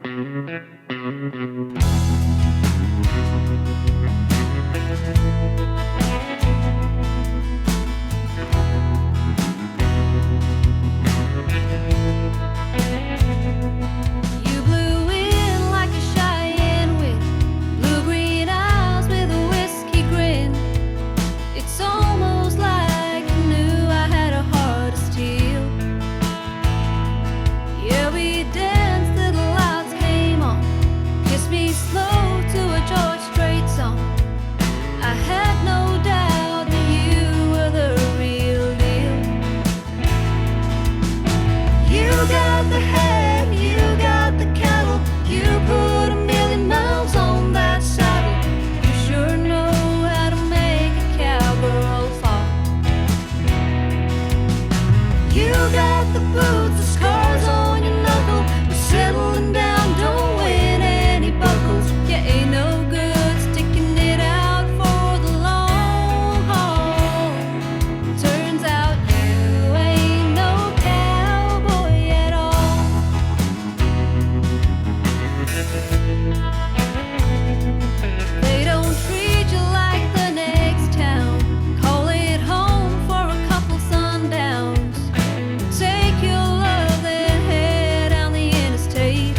You blew in like a Cheyenne wind, blue-green eyes with a whiskey grin. It's almost like you knew I had a heart of steel. Yeah, we danced till the lights came on. Kissed me slow to a George Strait song. I had no doubt that you were the real deal. You got the head, you got the cattle. You put a million miles on that saddle. You sure know how to make a cowgirl fall. You got the boots, the scars on your knuckle. You're settling down, don't win any buckles. You ain't no good sticking it out for the long haul. Turns out you ain't no cowboy at all. They don't treat you like the next town. Call it home for a couple sundowns. Take your love, then head down the interstate.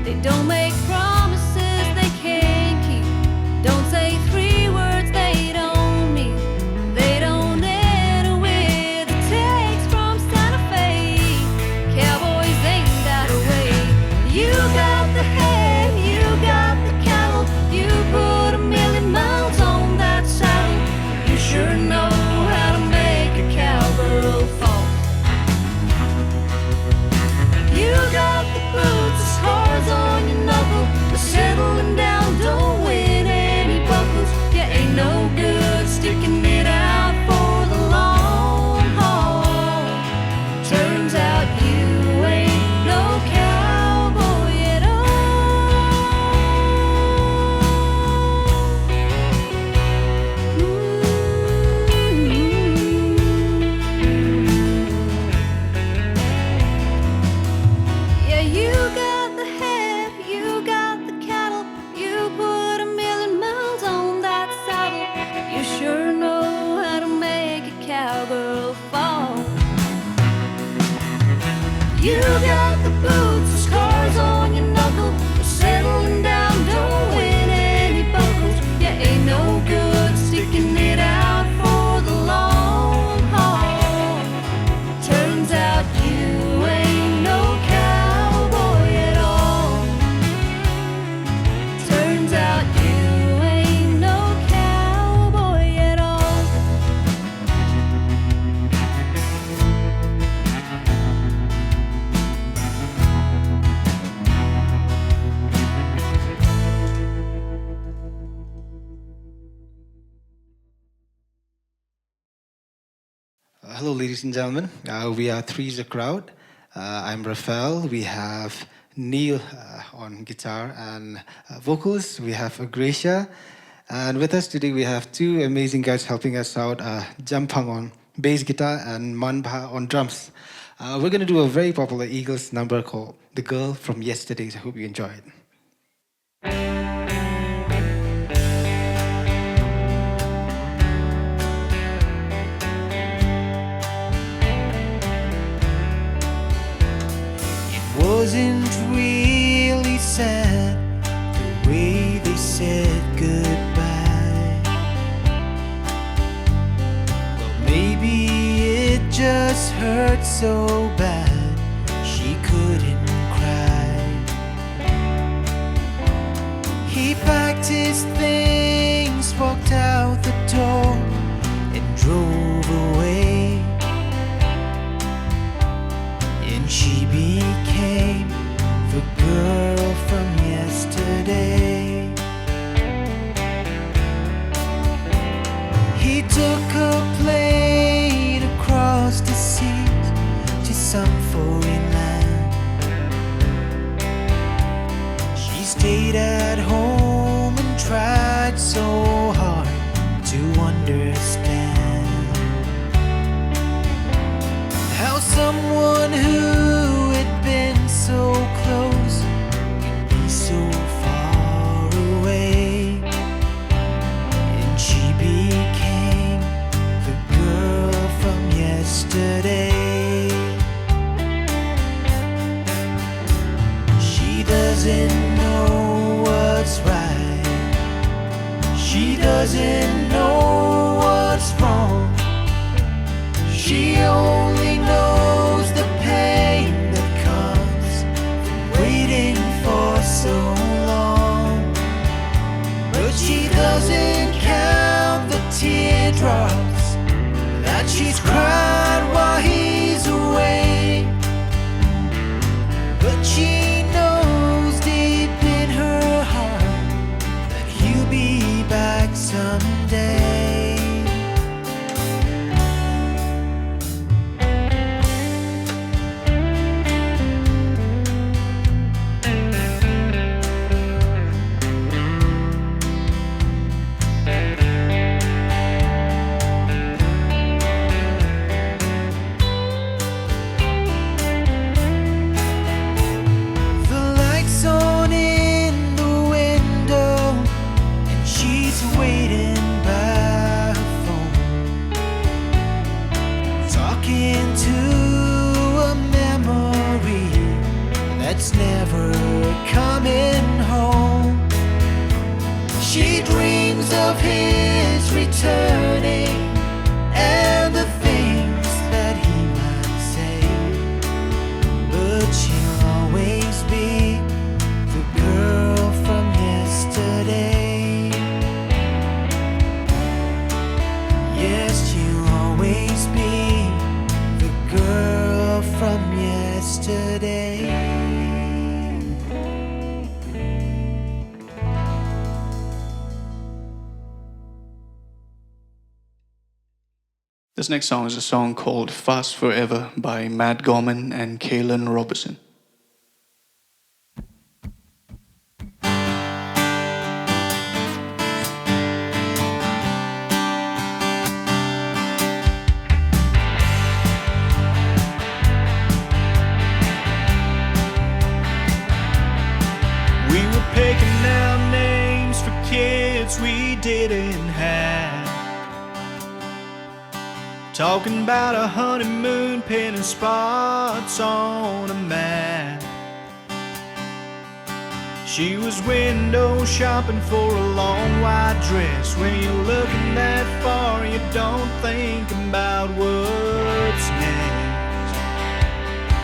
They don't make promises they can't keep. Don't say three words they don't mean. They don't enter with a text from Santa Fe. Cowboys ain't that way. You got the head, you got the cattle. You put a million miles on that saddle. You sure know how to make a cowgirl fall. You got the boots, the scars on your knuckle. You're settling down, don't win any buckles. You ain't no good sticking it out for the long haul. Turns out you ain't no cowboy at Yeah, you got the head, you got the cattle. You put a million miles on that saddle. You sure know how to make a cowgirl fall. You got the boots, the scars on your knuckle. You're settling down, don't win any buckles. You ain't no good sticking it out for the long haul. Turns out you ain't no cowboy at all. Turns out you ain't no cowboy at all. Hello, ladies and gentlemen. We are Three's a Crowd. I'm Rafael. We have Neil on guitar and vocals. We have Gracia. And with us today, we have two amazing guys helping us out, Jampang on bass guitar and Manbha on drums. We're going to do a very popular Eagles number called The Girl from Yesterday. I hope you enjoy it. Wasn't really sad the way they said goodbye. Well, maybe it just hurt so bad she couldn't cry. He packed his things, walked out the door, and drove away. And she became the girl from yesterday. He took a plane across the seas to some foreign land. She stayed at home and tried so hard to understand how someone who had been so it's never coming home. She dreams of his returning and the things that he might say, but she'll always be the girl from yesterday. Yes, she'll always be the girl from yesterday. This next song is a song called Fast Forever by Matt Gorman and Kaylin Robertson. We were picking out names for kids we didn't have, talking about a honeymoon, pinning spots on a map. She was window shopping for a long white dress. When you're looking that far, you don't think about what's next.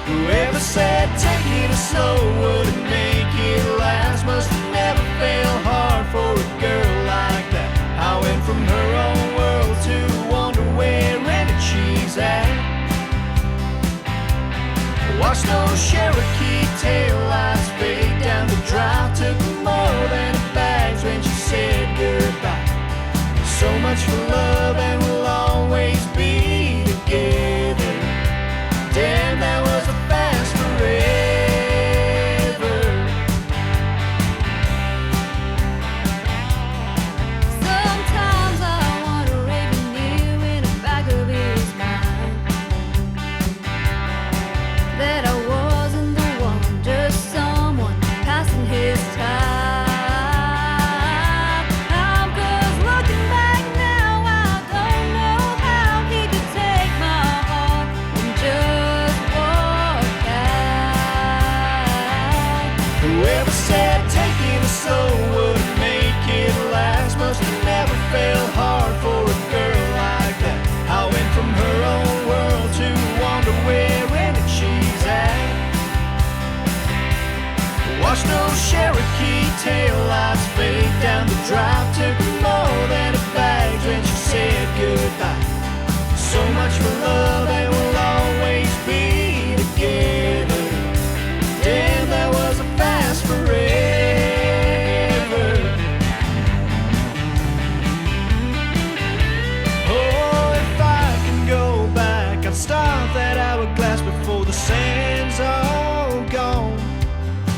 Whoever said take it slow wouldn't make it last must have never felt hard for a girl like that. I went from her own world to wonder where she's at. Watch those Cherokee taillights fade down the drive. Took more than a bags when she said goodbye. So much for love and we'll always be together. Damn, that was a fast forever. Sometimes I wonder if he knew in the back of his mind that I wasn't the one, just someone passing his time. 'Cause looking back now, I don't know how he could take my heart and just walk out. Whoever said taking it slow wouldn't make it last must have never felt hard for a girl like that. I went from her own world to wonder where in it she's at. Watch those Cherokee taillights fade down the drive. Took more than a bags when she said goodbye. So much for love and we'll always be together. Damn, that was a fast forever. Oh, if I can go back, I'd stop that hourglass before the sand's all gone.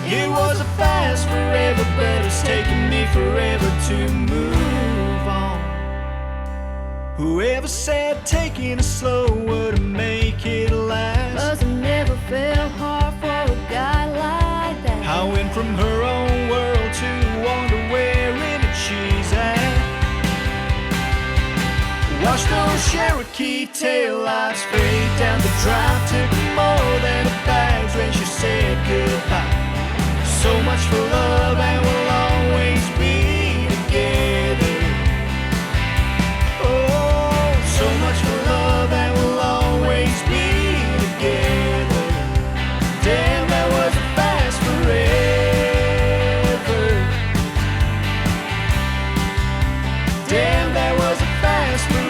It was a fast forever, but it's taken me forever to move on. Whoever said taking it slow wouldn't make it last. Must have never felt hard for a guy like that. I went from her own world to wonder where in it she's at. Watch those Cherokee taillights fade down the drive. Took more than a bags when she said goodbye. So much for love and we'll always be together. Oh, so much for love and we'll always be together. Damn, that was a fast forever. Damn, that was a fast forever.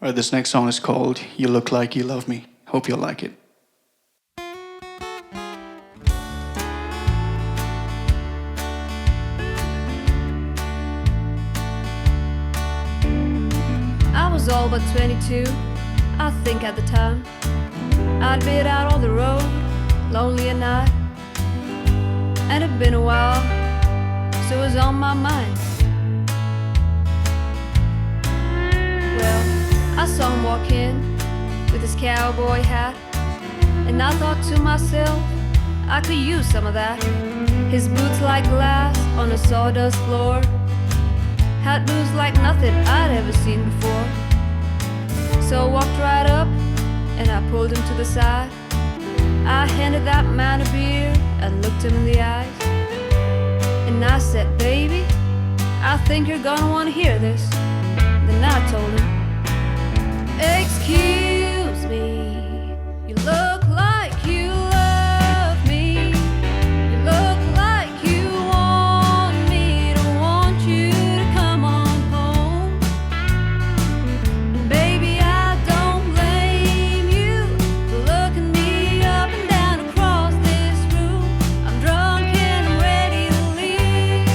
All right, this next song is called You Look Like You Love Me. Hope you'll like it. I was all but 22, I think at the time. I'd been out on the road, lonely at night, and it'd been a while, so it was on my mind. Well, I saw him walk in with his cowboy hat, and I thought to myself, I could use some of that. His boots like glass on a sawdust floor. Hat moves like nothing I'd ever seen before. So I walked right up and I pulled him to the side. I handed that man a beer and looked him in the eyes. And I said, baby, I think you're gonna wanna hear this. Then I told him, excuse me, you look like you love me. You look like you want me to want you to come on home. And baby, I don't blame you for looking me up and down across this room. I'm drunk and I'm ready to leave.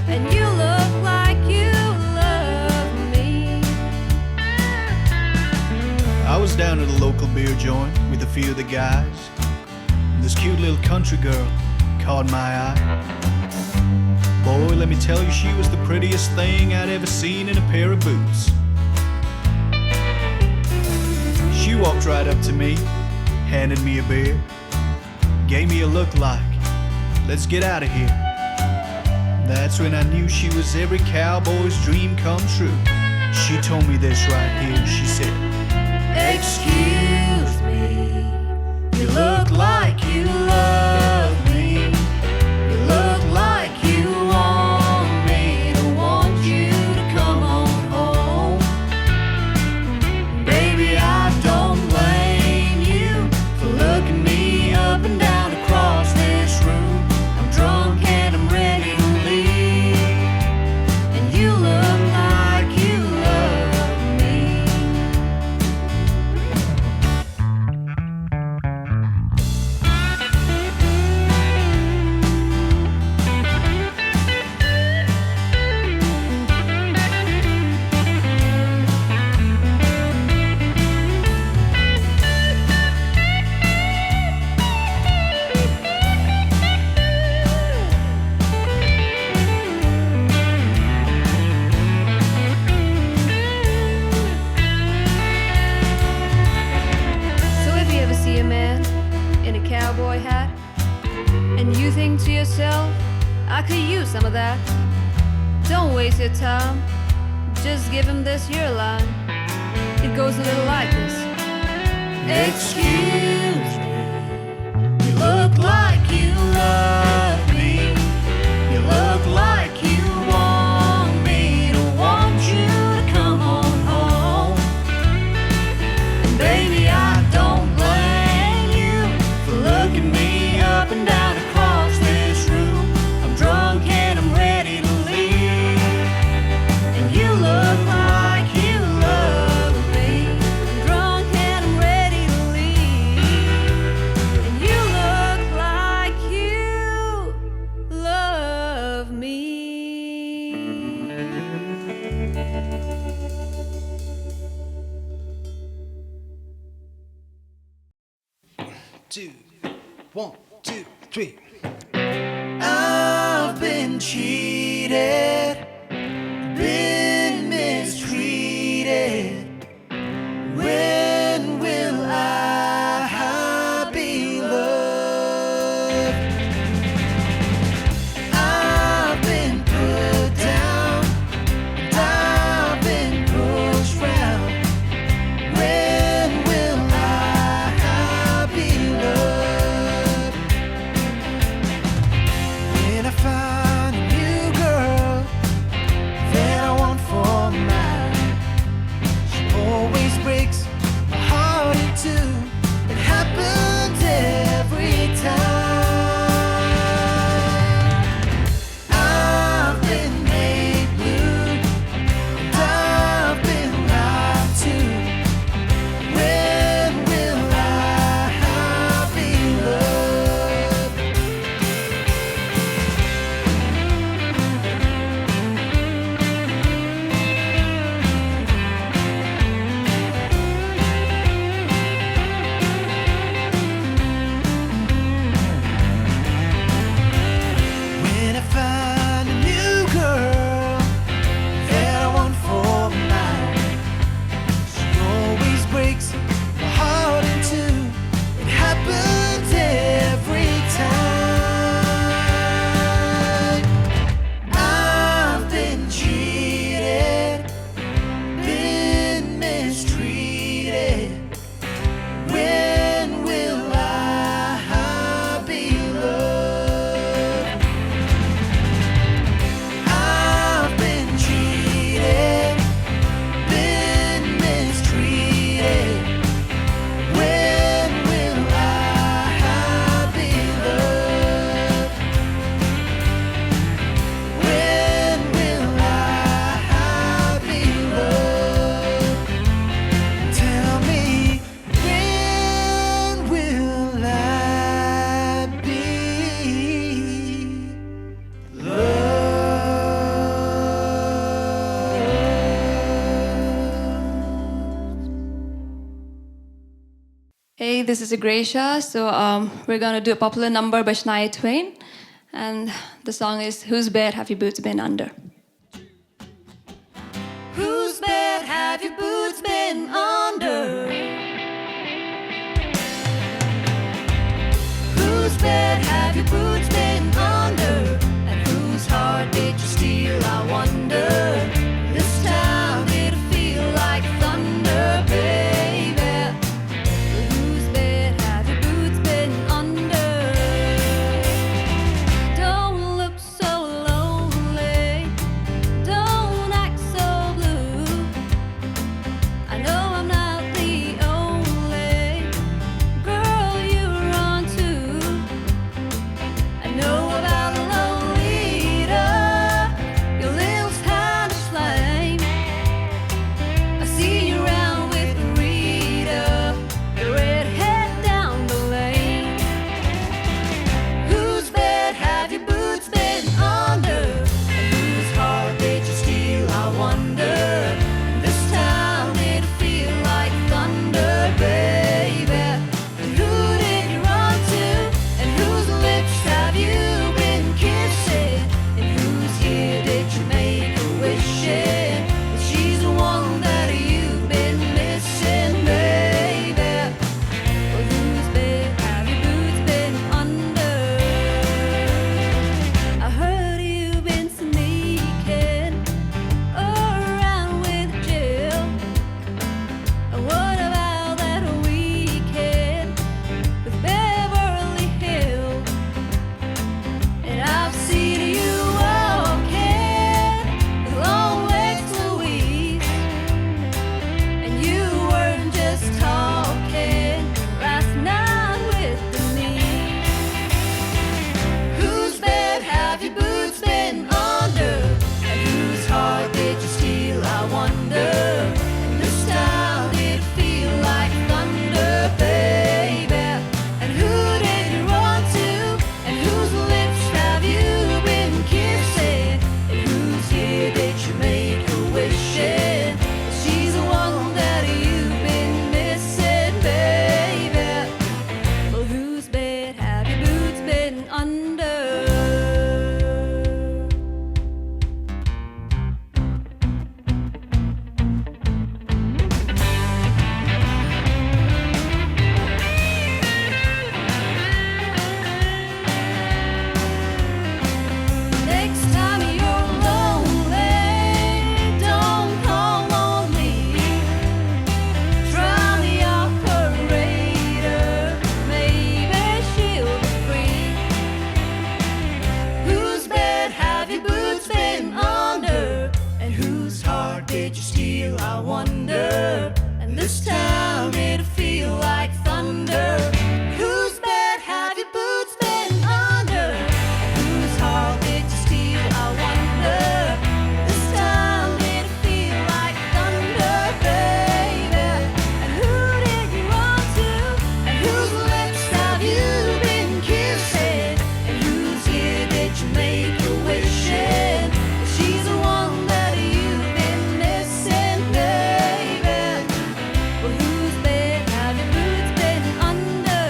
And you look like you love me. I was down at a local beer joint with a few of the guys. This cute little country girl caught my eye. Boy, let me tell you, she was the prettiest thing I'd ever seen in a pair of boots. She walked right up to me, handed me a beer, gave me a look like, let's get out of here. That's when I knew she was every cowboy's dream come true. She told me this right here, she said, excuse me, you look like you love me. You look like you want me to want you to come on home. Baby, I don't blame you for looking me up and down across this room. I'm drunk and I'm ready to leave. And you look like you love me. So if you ever see a man in a cowboy hat and you think to yourself, I could use some of that, don't waste your time, just give him this here line. It goes a little like this. Excuse me, you look like you love me. You look like you want me to want you to come on home. And baby, I don't blame you for looking me up and down across this room. I'm drunk and I'm ready to leave. And you look like you love me. I'm drunk and I'm ready to leave. And you look like you love me. 2, 1, 2, 3. I've been cheated, been mistreated. When will I be loved? I've been put down, and I've been pushed round. When will I be loved? When I find a new girl that I want for mine, she always breaks my heart in two. It happens every time. I've been made blue, and I've been lied to. When will I be loved? Hey, this is Gracia. So we're gonna do a popular number by Shania Twain, and the song is "Whose Bed Have Your Boots Been Under?" Whose bed have your boots been under? Whose bed have your boots been under? And whose heart did you steal? I wonder. This time did it feel like thunder, baby? Whose bed have your boots been under? Don't look so lonely. Don't act so blue. I know I'm not the only girl you run to. I know about Lolita, your lips kind of flame. I see you around with Rita, the redhead down the lane. Whose bed have your boots been under? And whose heart did you steal? I wonder. This time did it feel like thunder, baby? And who did you run to? And whose lips have you been kissing? And whose ear did you make a wish in? Well, she's the one that you've been missing, baby. Well, whose bed have your boots been under? I heard you've been sneaking around with Jill. And what about that weekend with Beverly Hills? And I've seen you walking with long legs Louise. And you weren't just talking last night with Denise. Whose bed have your boots been under? And whose heart did you steal? I wonder. And this time did it feel like thunder, baby? And who did you run to? And whose lips have you been kissing? And whose ear did you make a wish in? Well, she's the one that you've been missing, baby. Well, whose bed have your boots been under? Next time you're lonely, don't call on me. Try the operator, maybe she'll be free. Whose bed have your boots been under? And whose heart did you steal? I wonder. And this time did it feel like thunder? Whose bed have your boots been under? And whose heart did you steal? I wonder. This time did it feel like thunder, baby? And who did you run to? And whose lips have you been kissing? And whose ear did you make a wish in? She's the one that you've been missing, baby. Well, whose bed have your boots been under?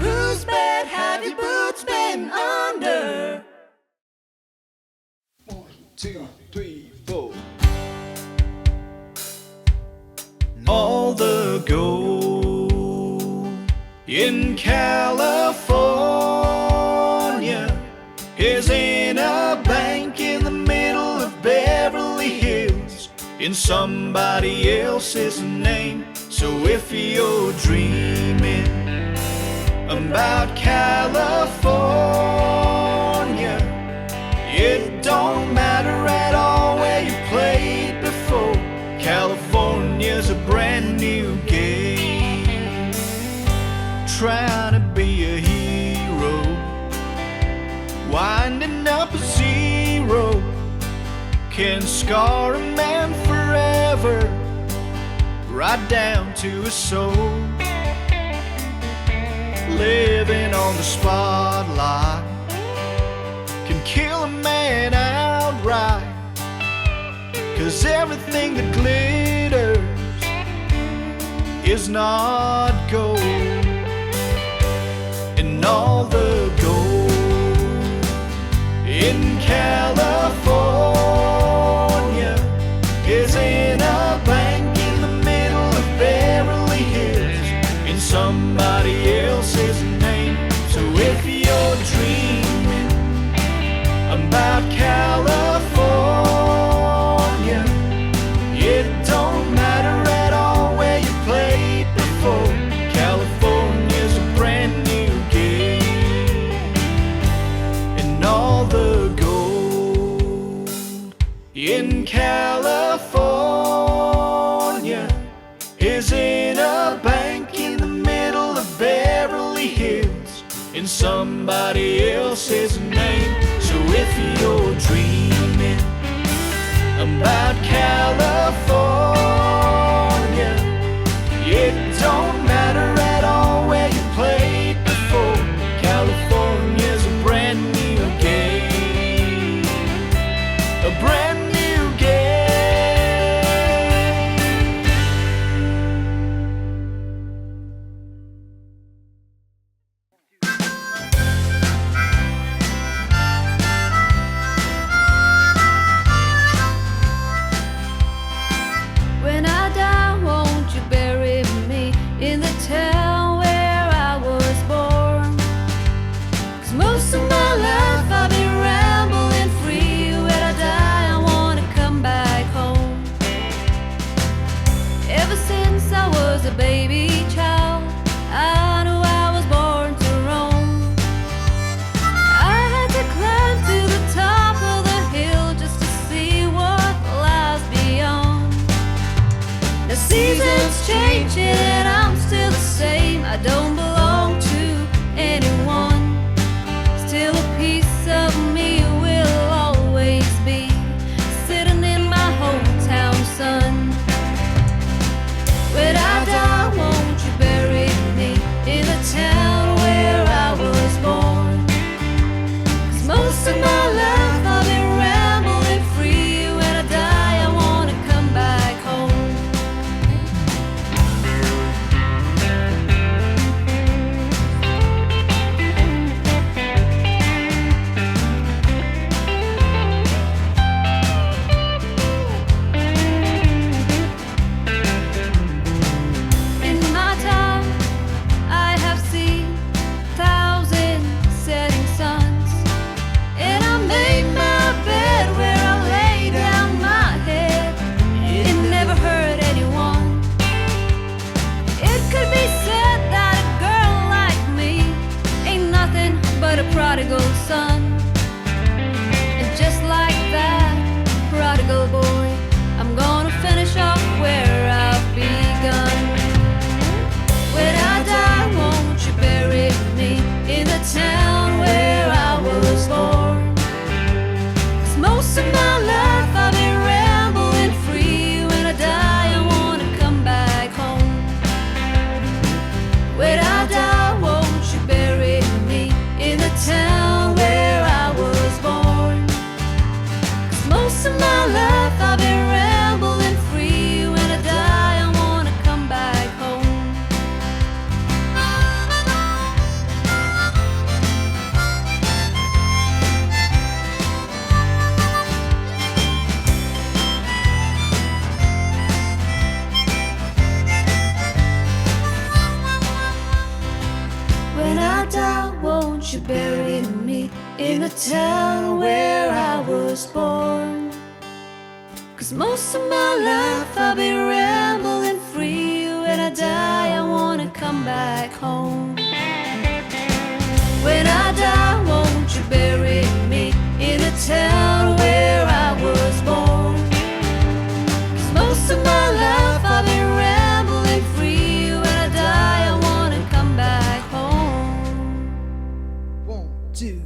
Whose bed have your boots been under? 1, 2, 3, 4. All the gold in California is in a bank in the middle of Beverly Hills in somebody else's name. So if you're dreaming about California, it don't matter at all where you played before. California's a brand new game. Trying to be a hero, winding up a zero, can scar a man forever, right down to his soul. Living on the spotlight can kill a man outright. 'Cause everything that glitters is is not gold, and all the gold in California is in a bank in the middle of Beverly Hills in somebody else's name. So if you're dreaming about California, it don't matter at all where you played before. California's a brand new game, and all the gold in California is in a bank in the middle of Beverly Hills in somebody else's name. So if you're dreaming about California, it don't matter at all where you played before. California's a brand new game, a brand new game. When I die, won't you bury me in the town where I was born? 'Cause most of my life I've been rambling free. When I die, I wanna come back home. Ever since I was a baby child, I knew I was born to roam. I had to climb to the top of the hill just to see what lies beyond. The seasons changing and I'm still the same. I don't belong to anyone. Still a piece of me will always be sitting in my hometown sun. When I die, won't you bury me in the town where I was born? 'Cause most of my life I've been rambling free. When I die, I wanna come back home. In my time, I have seen 1,000 setting suns, and I made my bed where I lay down my head. It never hurt anyone. It could be said that a girl like me ain't nothing but a prodigal son. And just like that prodigal boy, I'm gonna finish off where I've begun. When I die, won't you bury me in the town where I was born? 'Cause most of my life I've been rambling free. When I die, I wanna come back home. When I die, won't you bury me in the town where I was born? 'Cause most of my life I've been rambling free. When I die, I wanna come back home. When I die, won't you bury me in the town where I was born? 'Cause most of my life I've been rambling free. When I die, I wanna come back home. When I die, won't you bury me in the town where I was born? 'Cause most of my life I've been rambling free. When I die, I wanna come back home. 1, 2